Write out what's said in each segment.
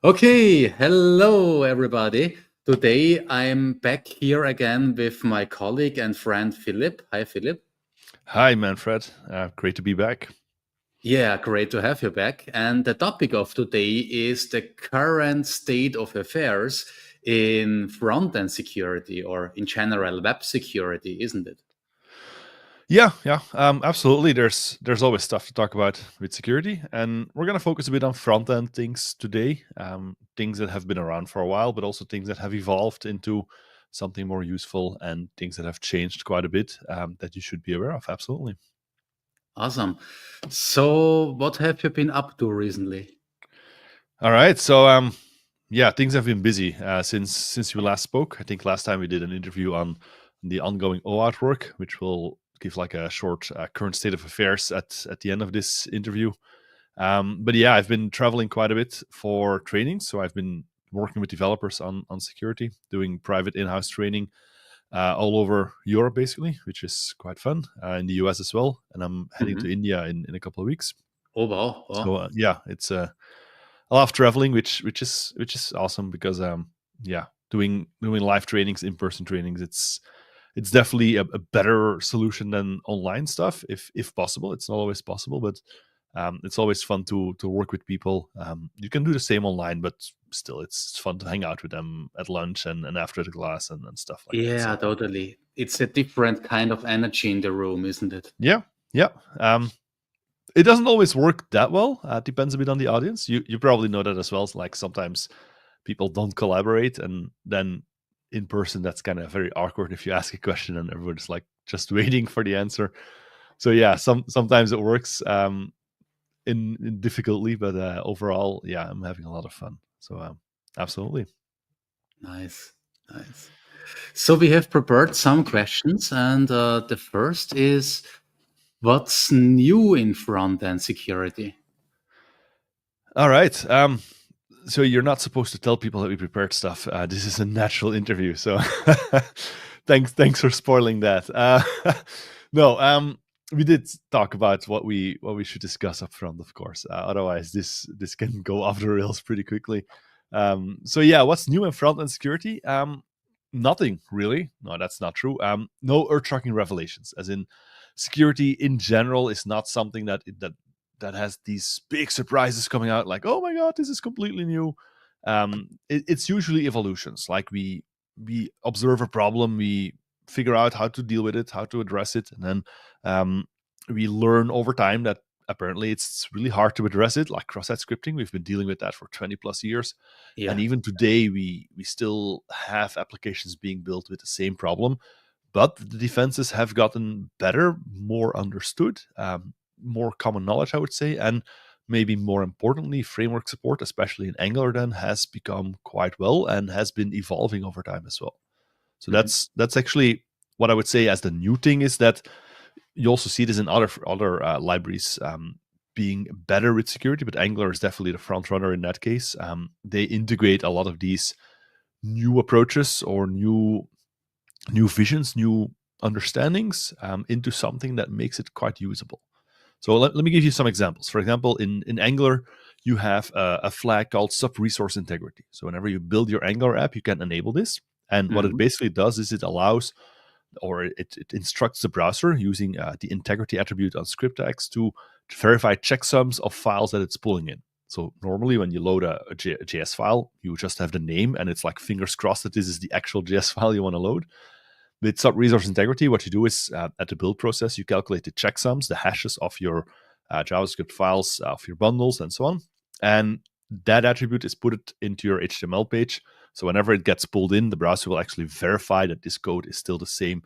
Okay, hello everybody. Today I'm back here again with my colleague and friend Philip. Hi, Philip. Hi, Manfred. Great to be back. Yeah, great to have you back. And the topic of today is the current state of affairs in front-end security or in general web security, isn't it? Yeah, absolutely. There's always stuff to talk about with security, and we're gonna focus a bit on front end things today. Things that have been around for a while, but also things that have evolved into something more useful, and things that have changed quite a bit that you should be aware of. Absolutely. Awesome. So, what have you been up to recently? All right. So yeah, things have been busy since we last spoke. I think last time we did an interview on the ongoing OAuth work, which will give like a short current state of affairs at the end of this interview. But yeah, I've been traveling quite a bit for training. So I've been working with developers on security, doing private in-house training all over Europe, basically, which is quite fun. In the US as well, and I'm heading to Mhm. India in a couple of weeks. Oh, wow. So Wow. yeah, it's I love traveling, which is awesome because yeah, doing live trainings, in person trainings, it's definitely a better solution than online stuff if possible. It's not always possible, but it's always fun to work with people. You can do the same online, but still, it's fun to hang out with them at lunch and after the class and stuff like that. Yeah, So totally. It's a different kind of energy in the room, isn't it? yeah, yeah. It doesn't always work that well. Depends a bit on the audience. You probably know that as well. Like sometimes people don't collaborate, and then in person that's kind of very awkward if you ask a question and everyone's like just waiting for the answer. So yeah, sometimes it works in difficultly, but overall, yeah, I'm having a lot of fun. So absolutely. Nice, nice. So we have prepared some questions, and the first is, what's new in front-end security? All right. So you're not supposed to tell people that we prepared stuff. This is a natural interview, so thanks for spoiling that. No, we did talk about what we should discuss up front, of course. Otherwise, this can go off the rails pretty quickly. So yeah, what's new in front end security? Nothing really. No, that's not true. No earth-shocking revelations, as in security in general is not something that has these big surprises coming out like, oh my god, this is completely new. It's usually evolutions. Like we observe a problem, we figure out how to deal with it, how to address it, and then we learn over time that apparently it's really hard to address it. Like cross-site scripting, we've been dealing with that for 20 plus years, and Yeah. even today we still have applications being built with the same problem, but the defenses have gotten better, more understood, more common knowledge, I would say, and maybe more importantly, framework support, especially in Angular, then has become quite well and has been evolving over time as well. So Mhm. that's actually what I would say as the new thing is that you also see this in other libraries being better with security, but Angular is definitely the front runner in that case. They integrate a lot of these new approaches or new visions, new understandings into something that makes it quite usable. So let me give you some examples. For example, in Angular, you have a flag called sub-resource integrity. So whenever you build your Angular app, you can enable this. And what it Mhm. basically does is it allows or it instructs the browser using the integrity attribute on script tags to verify checksums of files that it's pulling in. So normally when you load a JS file, you just have the name and it's like fingers crossed that this is the actual JS file you want to load. With sub-resource integrity, what you do is at the build process, you calculate the checksums, the hashes of your JavaScript files, of your bundles, and so on. And that attribute is put into your HTML page. So whenever it gets pulled in, the browser will actually verify that this code is still the same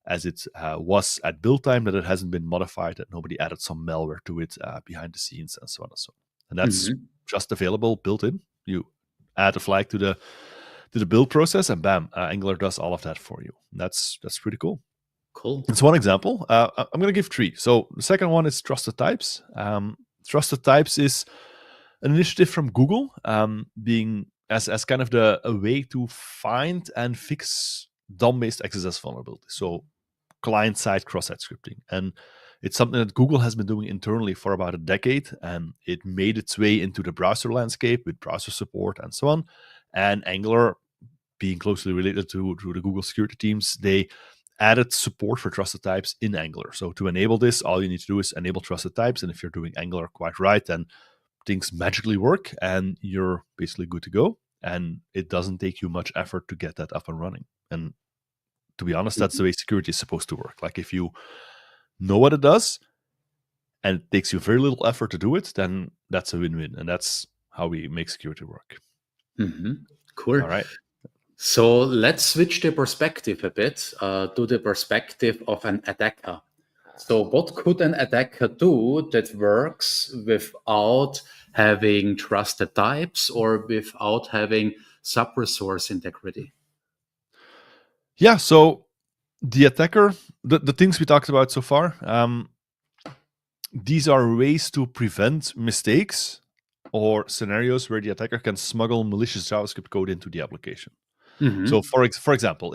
as it was at build time, that it hasn't been modified, that nobody added some malware to it behind the scenes, and so on and so on. And that's Mhm. just available built in. You add a flag to the build process, and bam, Angular does all of that for you. That's pretty cool. Cool. That's one example. I'm going to give three. So the second one is trusted types. Trusted types is an initiative from Google, being as kind of a way to find and fix DOM-based XSS vulnerabilities. So client-side cross-site scripting. And It's something that Google has been doing internally for about a decade, and it made its way into the browser landscape with browser support and so on. And Angular, being closely related to the Google security teams, they added support for trusted types in Angular. So to enable this, all you need to do is enable trusted types. And if you're doing Angular quite right, then things magically work and you're basically good to go. And it doesn't take you much effort to get that up and running. And to be honest, that's the way security is supposed to work. Like if you know what it does and it takes you very little effort to do it, then that's a win-win. And that's how we make security work. Cool. All right. So let's switch the perspective a bit to the perspective of an attacker. So what could an attacker do that works without having trusted types or without having sub-resource integrity? Yeah, so the attacker, the things we talked about so far, these are ways to prevent mistakes or scenarios where the attacker can smuggle malicious JavaScript code into the application. So, for example,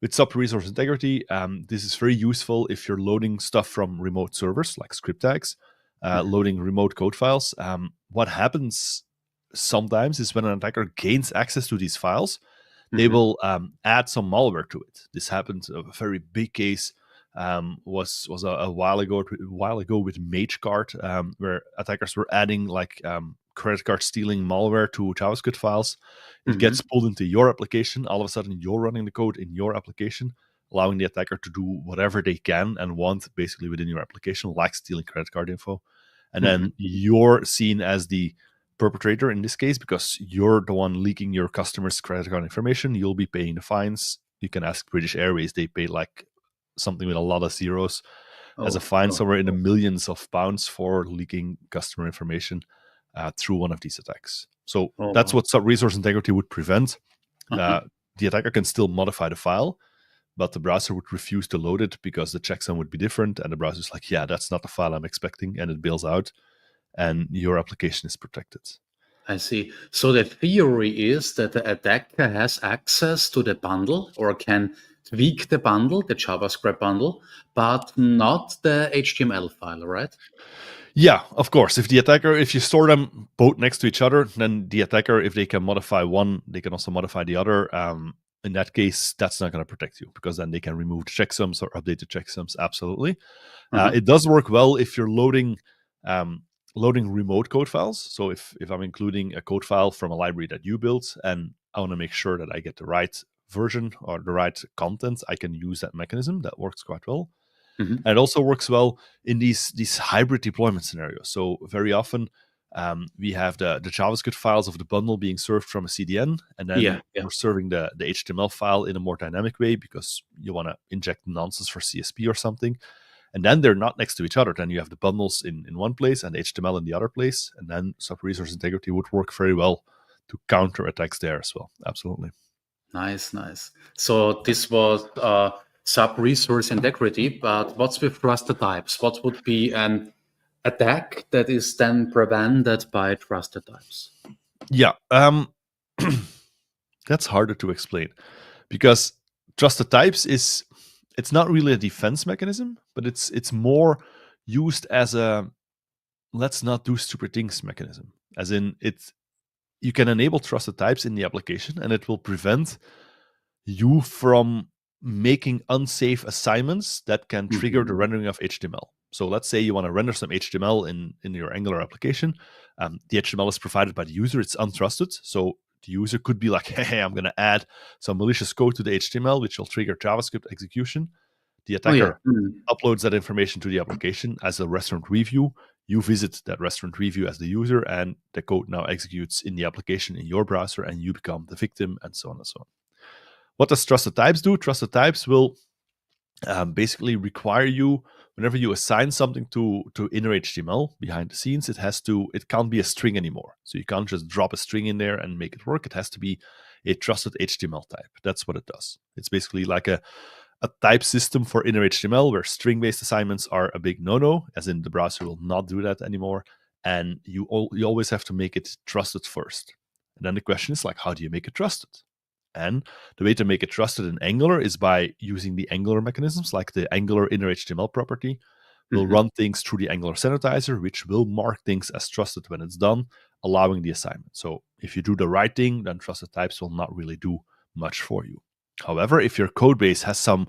with sub-resource integrity, this is very useful if you're loading stuff from remote servers like script tags, loading remote code files. What happens sometimes is when an attacker gains access to these files, they will add some malware to it. This happened. A very big case was a while ago with MageCard, where attackers were adding like credit card stealing malware to JavaScript files. It gets pulled into your application. All of a sudden, you're running the code in your application, allowing the attacker to do whatever they can and want basically within your application, like stealing credit card info. And then you're seen as the perpetrator in this case because you're the one leaking your customers' credit card information. You'll be paying the fines. You can ask British Airways. They pay like something with a lot of zeros as a fine, somewhere in the millions of pounds for leaking customer information through one of these attacks. So that's what sub-resource integrity would prevent. The attacker can still modify the file, but the browser would refuse to load it because the checksum would be different. And the browser's like, yeah, that's not the file I'm expecting. And it bails out. And your application is protected. I see. So the theory is that the attacker has access to the bundle or can tweak the bundle, the JavaScript bundle, but not the HTML file, right? Yeah, of course. If you store them both next to each other, then the attacker, if they can modify one, they can also modify the other. In that case, that's not going to protect you because then they can remove the checksums or update the checksums. Absolutely. It does work well if you're loading remote code files. So if I'm including a code file from a library that you built and I want to make sure that I get the right version or the right content, I can use that mechanism. That works quite well. And it also works well in these hybrid deployment scenarios. So very often we have the JavaScript files of the bundle being served from a CDN, and then we're serving the HTML file in a more dynamic way because you want to inject nonces for CSP or something. And then they're not next to each other. Then you have the bundles in one place and HTML in the other place. And then sub-resource integrity would work very well to counter attacks there as well. Absolutely. Nice. So this was sub-resource integrity, but what's with trusted types? What would be an attack that is then prevented by trusted types? Yeah, that's harder to explain because trusted types it's not really a defense mechanism, but it's more used as a let's not do stupid things mechanism. As in, you can enable trusted types in the application, and it will prevent you from making unsafe assignments that can trigger the rendering of HTML. So let's say you want to render some HTML in your Angular application. The HTML is provided by the user. It's untrusted. So the user could be like, hey, I'm going to add some malicious code to the HTML, which will trigger JavaScript execution. The attacker uploads that information to the application as a restaurant review. You visit that restaurant review as the user, and the code now executes in the application in your browser, and you become the victim, and so on and so on. What does trusted types do? Trusted types will basically require you, whenever you assign something to inner HTML behind the scenes, it can't be a string anymore. So you can't just drop a string in there and make it work. It has to be a trusted HTML type. That's what it does. It's basically like a type system for inner HTML where string-based assignments are a big no-no, as in the browser will not do that anymore. And you always have to make it trusted first. And then the question is like, how do you make it trusted? And the way to make it trusted in Angular is by using the Angular mechanisms, like the Angular inner HTML property, will run things through the Angular sanitizer, which will mark things as trusted when it's done, allowing the assignment. So if you do the right thing, then trusted types will not really do much for you. However, if your code base has some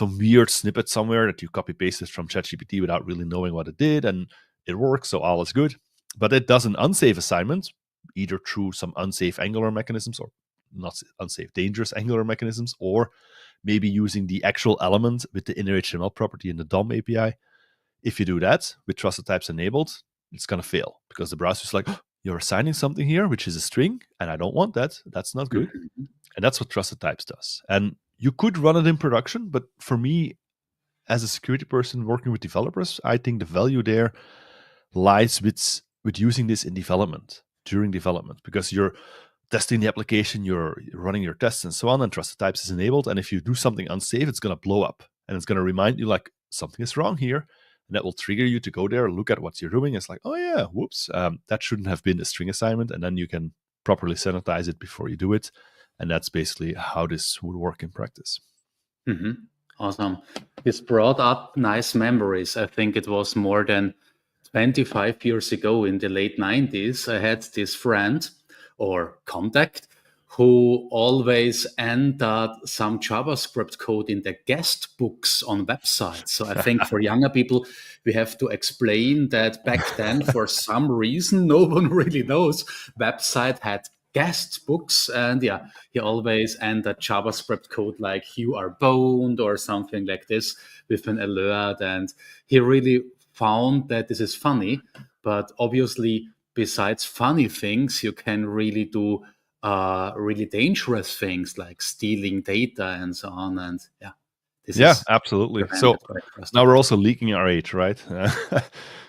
weird snippet somewhere that you copy pasted from ChatGPT without really knowing what it did, and it works, so all is good. But it does an unsafe assignment, either through some unsafe Angular mechanisms or not unsafe, dangerous Angular mechanisms, or maybe using the actual element with the inner HTML property in the DOM API. If you do that with trusted types enabled, it's going to fail because the browser is like, oh, you're assigning something here, which is a string, and I don't want that. That's not good. And that's what trusted types does. And you could run it in production, but for me, as a security person working with developers, I think the value there lies with using this in development, during development, because you're testing the application, you're running your tests and so on, and trusted types is enabled. And if you do something unsafe, it's going to blow up. And it's going to remind you like something is wrong here. And that will trigger you to go there, look at what you're doing. It's like, oh yeah, whoops, that shouldn't have been a string assignment. And then you can properly sanitize it before you do it. And that's basically how this would work in practice. Awesome. This brought up nice memories. I think it was more than 25 years ago in the late 90s. I had this friend or contact who always entered some JavaScript code in the guest books on websites. So I think for younger people, we have to explain that back then, for some reason, no one really knows, website had guest books, and yeah, he always entered JavaScript code like "you are boned" or something like this with an alert, and he really found that this is funny. But obviously, besides funny things, you can really do really dangerous things like stealing data and so on. And yeah, this is absolutely. So now we're also leaking our age, right?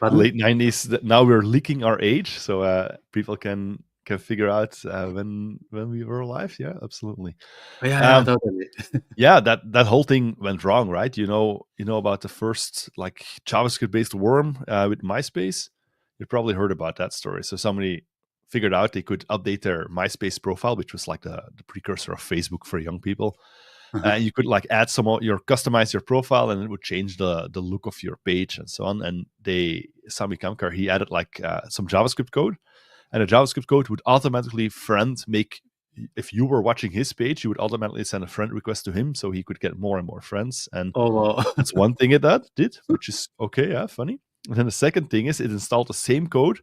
Late 90s. Now we're leaking our age, so people can figure out when we were alive. Yeah, absolutely. Yeah, totally. Yeah, that whole thing went wrong, right? You know about the first like JavaScript based worm with MySpace. You probably heard about that story. So somebody figured out they could update their MySpace profile, which was like the precursor of Facebook for young people. You could like add customize your profile, and it would change the look of your page and so on. And Sami Kamkar, he added like some JavaScript code, and the JavaScript code would automatically if you were watching his page, you would automatically send a friend request to him so he could get more and more friends. And that's one thing it did, which is okay, yeah, funny. And then the second thing is it installed the same code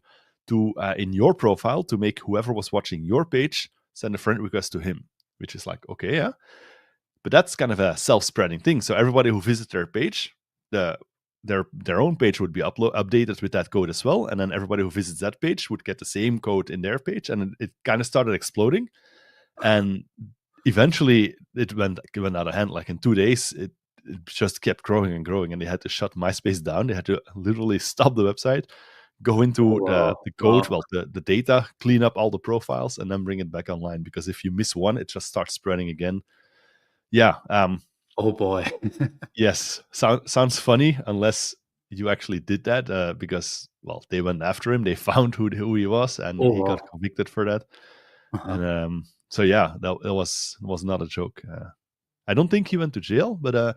to in your profile to make whoever was watching your page send a friend request to him, which is like, okay, yeah. But that's kind of a self-spreading thing. So everybody who visits their page, their own page would be updated with that code as well. And then everybody who visits that page would get the same code in their page. And it kind of started exploding. And eventually it went out of hand. Like in 2 days, it just kept growing and growing. And they had to shut MySpace down. They had to literally stop the website, go into the code, the data, clean up all the profiles, and then bring it back online. Because if you miss one, it just starts spreading again. Yeah. Oh boy. Yes. Sounds funny unless you actually did that because, well, they went after him. They found who he was, and he got convicted for that. And so, yeah, it was not a joke. I don't think he went to jail, but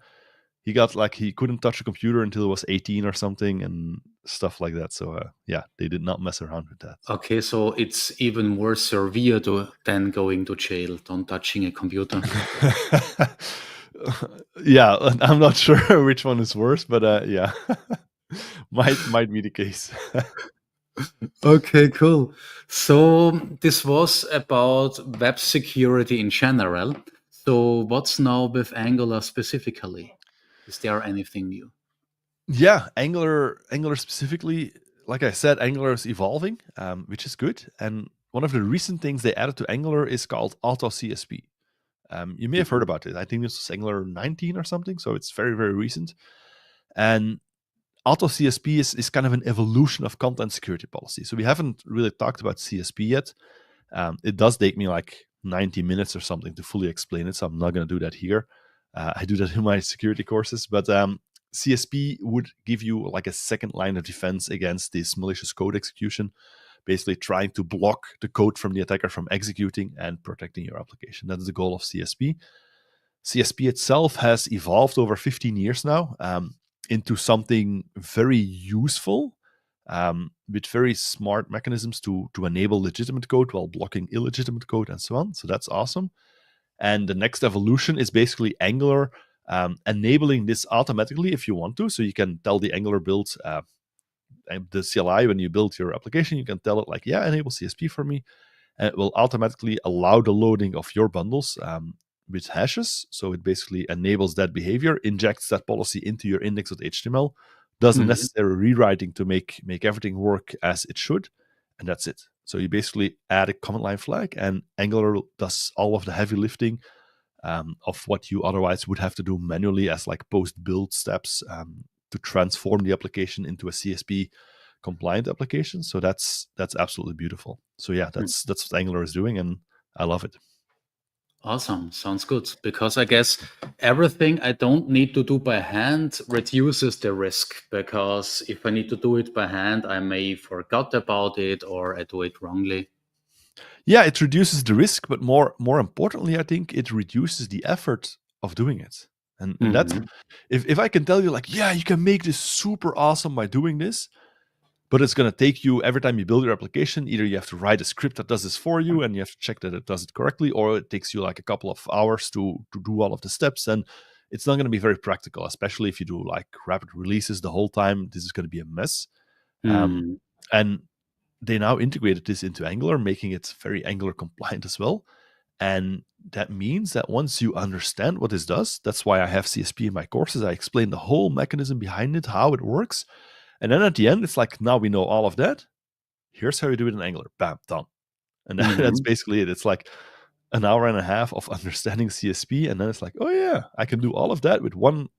he got he couldn't touch a computer until he was 18 or something and stuff like that. So, yeah, they did not mess around with that. Okay, so it's even more severe than going to jail, than touching a computer. Yeah, I'm not sure which one is worse, but yeah, might be the case. Okay, cool. So this was about web security in general. So what's now with Angular specifically? Is there anything new? Yeah, Angular specifically, like I said, Angular is evolving, which is good. And one of the recent things they added to Angular is called Auto CSP. You may have heard about it. I think this was Angular 19 or something, so it's very, very recent. And Auto CSP is kind of an evolution of content security policy. So we haven't really talked about CSP yet. It does take me like 90 minutes or something to fully explain it, so I'm not going to do that here. I do that in my security courses, but CSP would give you like a second line of defense against this malicious code execution, basically trying to block the code from the attacker from executing and protecting your application. That is the goal of CSP. CSP itself has evolved over 15 years now. into something very useful, with very smart mechanisms to enable legitimate code while blocking illegitimate code and so on. So that's awesome. And the next evolution is basically Angular enabling this automatically if you want to. So you can tell the Angular build, the CLI, when you build your application, you can tell it like, yeah, enable CSP for me. And it will automatically allow the loading of your bundles with hashes. So it basically enables that behavior, injects that policy into your index.html, does the necessary rewriting to make everything work as it should, and that's it. So you basically add a command line flag, and Angular does all of the heavy lifting of what you otherwise would have to do manually as like post-build steps to transform the application into a CSP compliant application. So that's absolutely beautiful. So yeah, that's what Angular is doing, and I love it. Awesome. Sounds good. Because I guess everything I don't need to do by hand reduces the risk. Because if I need to do it by hand, I may forgot about it or I do it wrongly. Yeah, it reduces the risk, but more importantly, I think it reduces the effort of doing it. And that's, if I can tell you like, yeah, you can make this super awesome by doing this, but it's going to take you, every time you build your application, either you have to write a script that does this for you and you have to check that it does it correctly, or it takes you like a couple of hours to do all of the steps. And it's not going to be very practical, especially if you do like rapid releases the whole time. This is going to be a mess. And they now integrated this into Angular, making it very Angular compliant as well. And that means that once you understand what this does, that's why I have CSP in my courses. I explain the whole mechanism behind it, how it works. And then at the end, it's like, now we know all of that. Here's how you do it in Angular. Bam, done. And that's basically it. It's like an hour and a half of understanding CSP. And then it's like, oh yeah, I can do all of that with one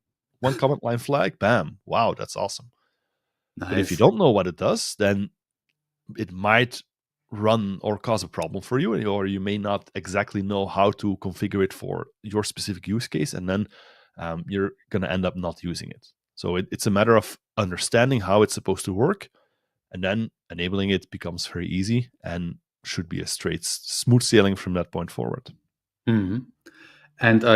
command line flag. Bam. Wow, that's awesome. Nice. But if you don't know what it does, then it might run or cause a problem for you, or you may not exactly know how to configure it for your specific use case. And then you're going to end up not using it. So it's a matter of understanding how it's supposed to work, and then enabling it becomes very easy and should be a straight, smooth sailing from that point forward. And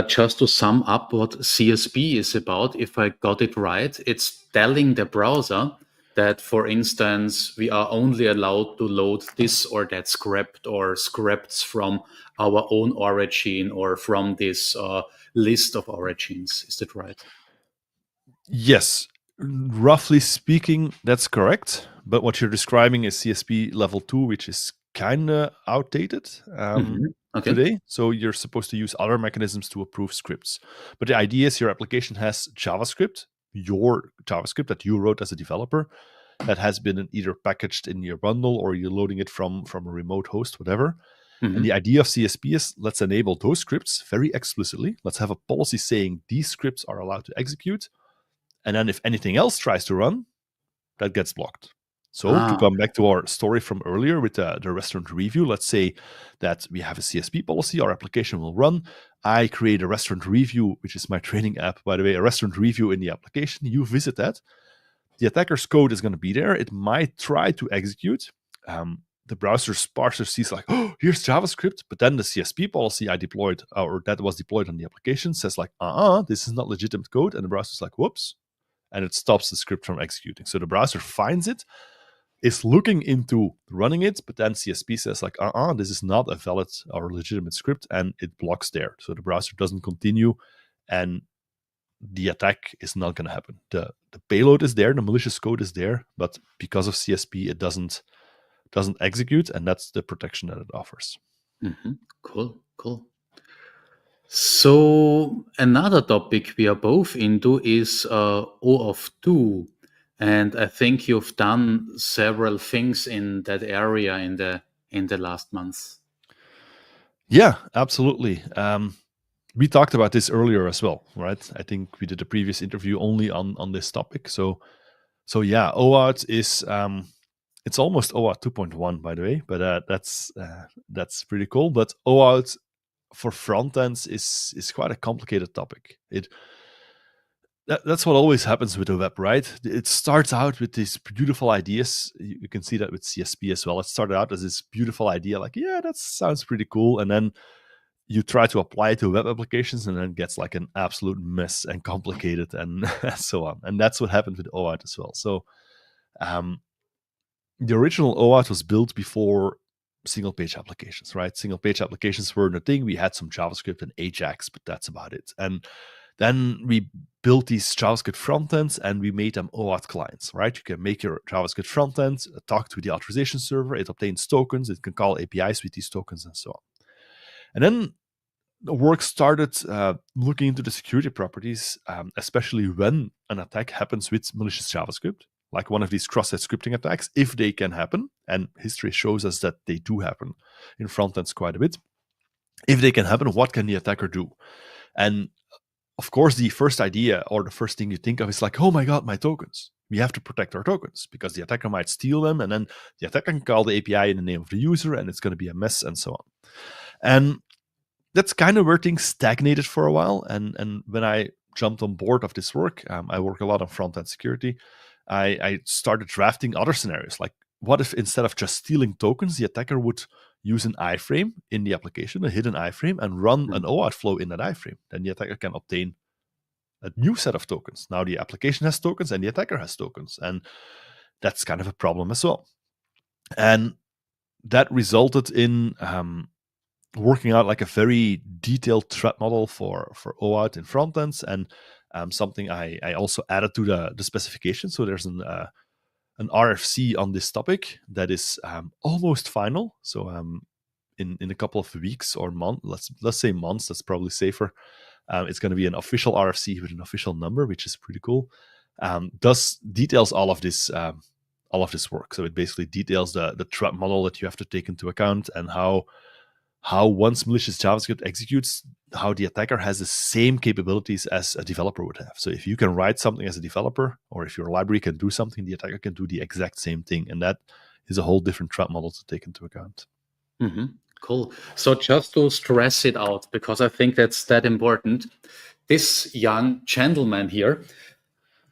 just to sum up what CSP is about, if I got it right, it's telling the browser that, for instance, we are only allowed to load this or that script or scripts from our own origin or from this list of origins. Is that right? Yes. Roughly speaking, that's correct. But what you're describing is CSP level 2, which is kind of outdated today. So you're supposed to use other mechanisms to approve scripts. But the idea is your application has JavaScript, your JavaScript that you wrote as a developer, that has been either packaged in your bundle or you're loading it from a remote host, whatever. And the idea of CSP is, let's enable those scripts very explicitly. Let's have a policy saying these scripts are allowed to execute. And then if anything else tries to run, that gets blocked. So to come back to our story from earlier with the restaurant review, let's say that we have a CSP policy, our application will run. I create a restaurant review, which is my training app, by the way, a restaurant review in the application. You visit that. The attacker's code is going to be there. It might try to execute. The browser's parser sees like, oh, here's JavaScript. But then the CSP policy I deployed, or that was deployed on the application, says like, this is not legitimate code. And the browser's like, whoops. And it stops the script from executing. So the browser finds it, is looking into running it, but then CSP says like, this is not a valid or legitimate script, and it blocks there. So the browser doesn't continue, and the attack is not going to happen. The payload is there, the malicious code is there, but because of CSP, it doesn't execute, and that's the protection that it offers. Cool. So another topic we are both into is OAuth 2. And I think you've done several things in that area in the last months. Yeah, absolutely. We talked about this earlier as well, right? I think we did a previous interview only on this topic. So yeah, OAuth is it's almost OAuth 2.1, by the way, but that's pretty cool. But OAuth for frontends is quite a complicated topic. That's what always happens with the web, right? It starts out with these beautiful ideas. You can see that with CSP as well. It started out as this beautiful idea, like, yeah, that sounds pretty cool. And then you try to apply it to web applications, and then it gets like an absolute mess and complicated and so on. And that's what happened with OAuth as well. So the original OAuth was built before single page applications, right? Single page applications were the thing. We had some JavaScript and Ajax, but that's about it. And then we built these JavaScript frontends and we made them OAuth clients, right? You can make your JavaScript frontend, talk to the authorization server, it obtains tokens, it can call APIs with these tokens and so on. And then the work started looking into the security properties, especially when an attack happens with malicious JavaScript, like one of these cross-site scripting attacks, if they can happen, and history shows us that they do happen in frontends quite a bit. If they can happen, what can the attacker do? And of course, the first idea or the first thing you think of is like, oh my God, my tokens. We have to protect our tokens because the attacker might steal them, and then the attacker can call the API in the name of the user, and it's going to be a mess and so on. And that's kind of where things stagnated for a while. And when I jumped on board of this work, I work a lot on front-end security. I started drafting other scenarios. Like, what if instead of just stealing tokens, the attacker would use an iframe in the application, a hidden iframe, and run an OAuth flow in that iframe? Then the attacker can obtain a new set of tokens. Now the application has tokens and the attacker has tokens. And that's kind of a problem as well. And that resulted in working out like a very detailed threat model for OAuth in frontends, and something I also added to the specification. So there's an RFC on this topic that is almost final. So in a couple of weeks or months, let's say months, that's probably safer. It's going to be an official RFC with an official number, which is pretty cool. Details all of this work. So it basically details the threat model that you have to take into account, and how once malicious JavaScript executes, how the attacker has the same capabilities as a developer would have. So if you can write something as a developer, or if your library can do something, the attacker can do the exact same thing. And that is a whole different threat model to take into account. Mm-hmm. Cool. So just to stress it out, because I think that's that important, this young gentleman here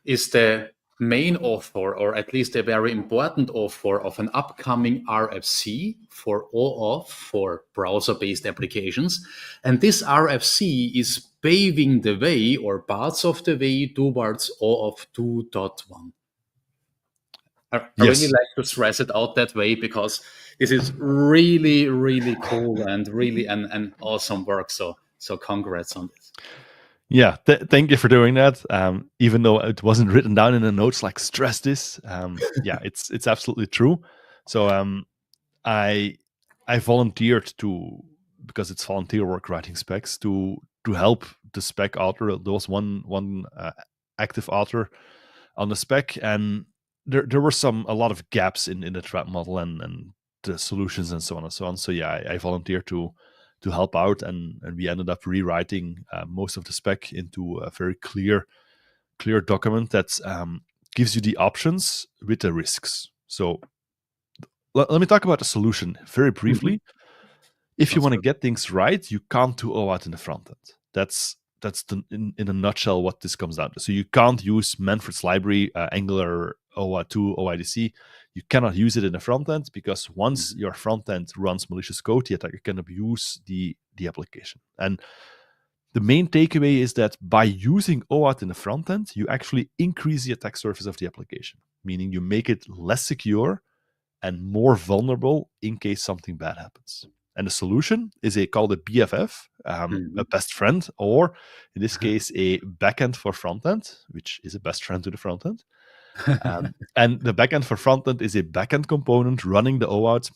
is the main author, or at least a very important author, of an upcoming RFC for OAuth for browser-based applications. And this RFC is paving the way, or parts of the way, towards OAuth 2.1. I really like to stress it out that way, because this is really, really cool and really an awesome work. So congrats on this. Yeah, thank you for doing that. Even though it wasn't written down in the notes, like stress this. Yeah, it's absolutely true. So I volunteered to, because it's volunteer work writing specs, to help the spec author. There was one active author on the spec, and there were a lot of gaps in the threat model and the solutions and so on and so on. So yeah, I volunteered to help out, and we ended up rewriting most of the spec into a very clear document that gives you the options with the risks. So let me talk about the solution very briefly. Mm-hmm. If you want to get things right, you can't do OAuth in the front end. That's in a nutshell what this comes down to. So you can't use Manfred's library, Angular, OAuth 2, OIDC. You cannot use it in the front end, because once your front end runs malicious code, the attacker can abuse the application. And the main takeaway is that by using OAuth in the front end, you actually increase the attack surface of the application, meaning you make it less secure and more vulnerable in case something bad happens. And the solution is called a BFF, a best friend, or in this case, a backend for frontend, which is a best friend to the frontend. And the backend for frontend is a backend component running the OAuth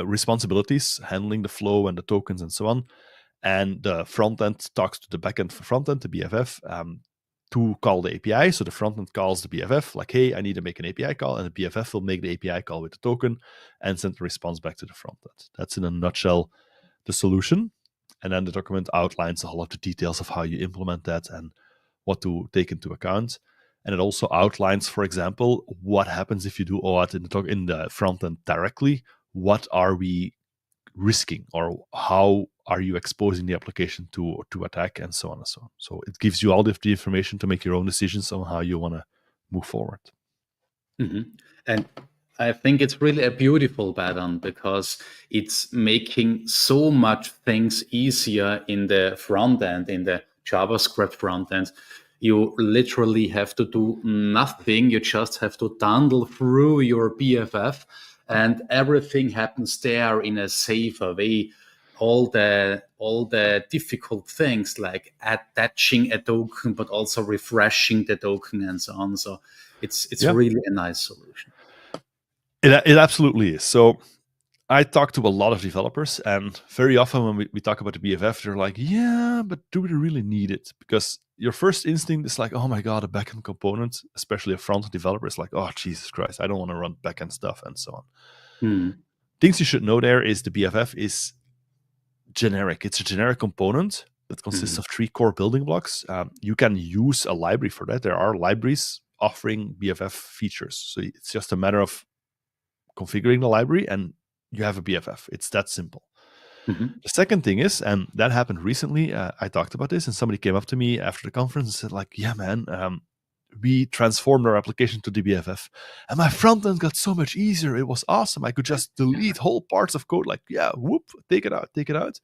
responsibilities, handling the flow and the tokens and so on. And the frontend talks to the backend for frontend, the BFF, to call the API. So the frontend calls the BFF, like, hey, I need to make an API call, and the BFF will make the API call with the token and send the response back to the frontend. That's in a nutshell the solution. And then the document outlines all of the details of how you implement that and what to take into account. And it also outlines, for example, what happens if you do OAuth in the frontend directly. What are we risking, or how are you exposing the application to attack, and so on and so on. So it gives you all the information to make your own decisions on how you want to move forward. Mm-hmm. And I think it's really a beautiful pattern because it's making so much things easier in the front end, in the JavaScript front end. You literally have to do nothing. You just have to tunnel through your BFF and everything happens there in a safer way. All the difficult things like attaching a token, but also refreshing the token and so on. So it's Yeah, really a nice solution. it absolutely is. So I talk to a lot of developers, and very often when we talk about the BFF, they're like, yeah, but do we really need it? Because your first instinct is like, oh my God, a backend component, especially a front-end developer is like, oh, Jesus Christ, I don't want to run backend stuff and so on. Things you should know there is the BFF is generic. It's a generic component that consists of 3 core building blocks. You can use a library for that. There are libraries offering BFF features. So it's just a matter of configuring the library and you have a BFF. It's that simple. The second thing is, and that happened recently, I talked about this and somebody came up to me after the conference and said like, yeah, man, we transformed our application to the BFF and my front end got so much easier. It was awesome. I could just delete whole parts of code like, yeah, whoop, take it out.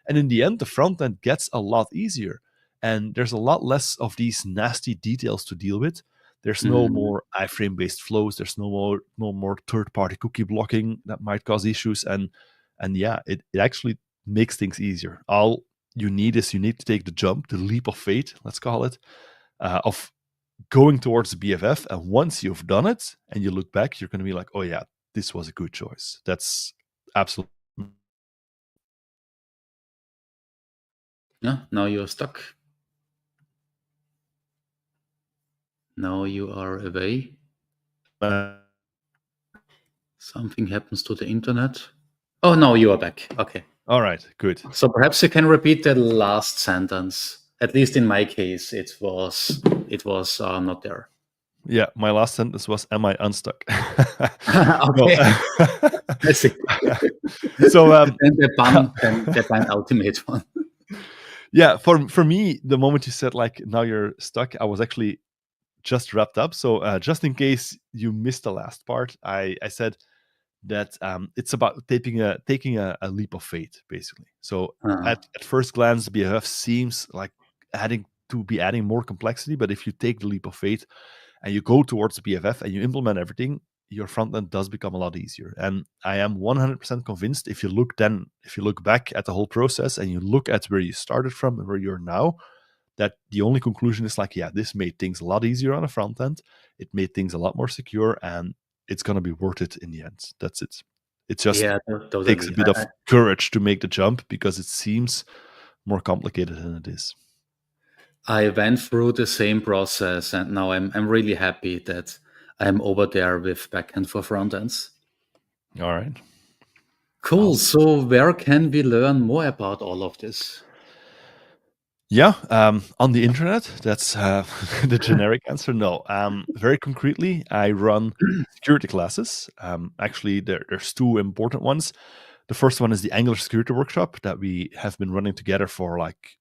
And in the end, the front end gets a lot easier. And there's a lot less of these nasty details to deal with. There's no more iframe-based flows. There's no more third-party cookie blocking that might cause issues. And yeah, it actually makes things easier. All you need is you need to take the jump, the leap of faith, let's call it, of going towards the BFF. And once you've done it and you look back, you're going to be like, oh yeah, this was a good choice. That's absolutely. Yeah, now you're stuck. Now you are away. Something happens to the internet. Oh, no, you are back. Okay. All right, good. So perhaps you can repeat the last sentence. At least in my case, it was not there. Yeah, my last sentence was, "Am I unstuck?" Okay. I see. So then the ban ultimate one. Yeah, for me, the moment you said like now you're stuck, I was actually just wrapped up. So just in case you missed the last part, I said that it's about taking a leap of faith, basically. So at first glance, BFF seems like adding more complexity, but if you take the leap of faith and you go towards the BFF and you implement everything, your front end does become a lot easier. And I am 100% convinced if you look back at the whole process and you look at where you started from and where you're now, that the only conclusion is like, yeah, this made things a lot easier on the front end. It made things a lot more secure, and it's going to be worth it in the end. That's it. It just takes a bit of courage to make the jump because it seems more complicated than it is. I went through the same process, and now I'm really happy that I'm over there with backend for frontends. All right. Cool. Awesome. So where can we learn more about all of this? Yeah, on the internet. That's the generic answer. No, very concretely, I run security classes. Actually, there's 2 important ones. The first one is the Angular security workshop that we have been running together for like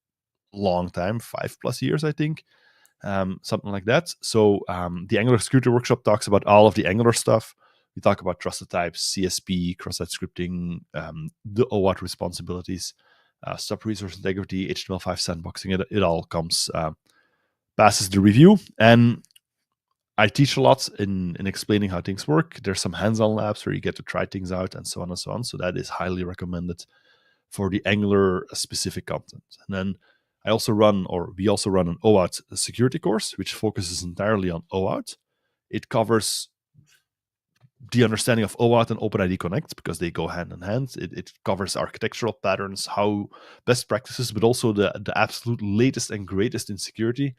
a long time, 5+ years, I think, something like that. So the Angular security workshop talks about all of the Angular stuff. We talk about trusted types, CSP, cross-site scripting, the OAuth responsibilities, stop resource integrity, HTML5 sandboxing. It all comes, passes the review. And I teach a lot in explaining how things work. There's some hands-on labs where you get to try things out and so on and so on. So that is highly recommended for the Angular specific content. And then we also run an OAuth security course, which focuses entirely on OAuth. It covers the understanding of OAuth and OpenID Connect because they go hand in hand. It covers architectural patterns, how best practices, but also the absolute latest and greatest in security.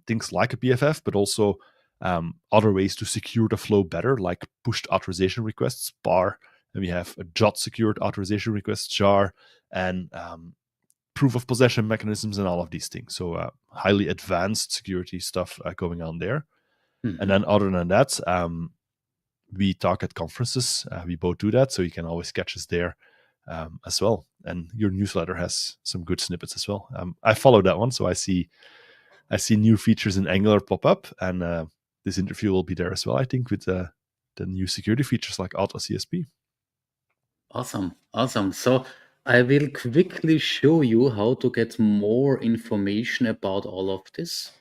Things like a BFF, but also other ways to secure the flow better, like pushed authorization requests, PAR. And we have a JOT secured authorization requests, JAR, and proof of possession mechanisms and all of these things. So highly advanced security stuff going on there. Mm-hmm. And then other than that, we talk at conferences. We both do that, so you can always catch us there as well. And your newsletter has some good snippets as well. I follow that one, so I see new features in Angular pop up, and this interview will be there as well, I think, with the new security features like Auto CSP. Awesome. Awesome. So I will quickly show you how to get more information about all of this.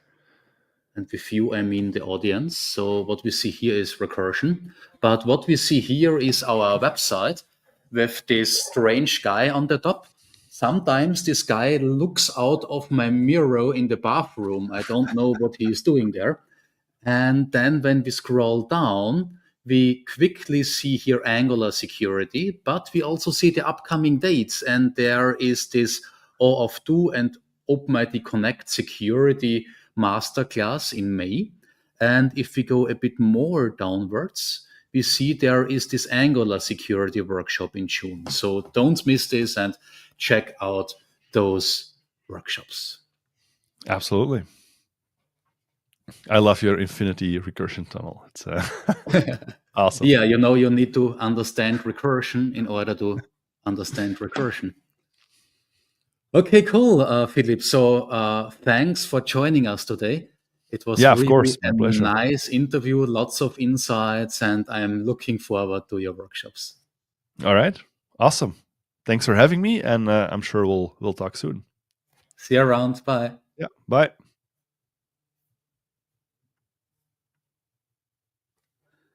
And with you, I mean the audience. So what we see here is recursion. But what we see here is our website with this strange guy on the top. Sometimes this guy looks out of my mirror in the bathroom. I don't know what he is doing there. And then when we scroll down, we quickly see here Angular security, but we also see the upcoming dates. And there is this OAuth 2 and OpenID Connect security masterclass in May. And if we go a bit more downwards, we see there is this Angular security workshop in June. So don't miss this and check out those workshops. Absolutely. I love your infinity recursion tunnel. It's awesome. Yeah, you need to understand recursion in order to understand recursion. Okay, cool, Philip. So thanks for joining us today. It was Yeah, of really course. My a pleasure. nice interview, lots of insights, and I am looking forward to your workshops. All right. Awesome. Thanks for having me, and I'm sure we'll talk soon. See you around. Bye. Yeah. Bye.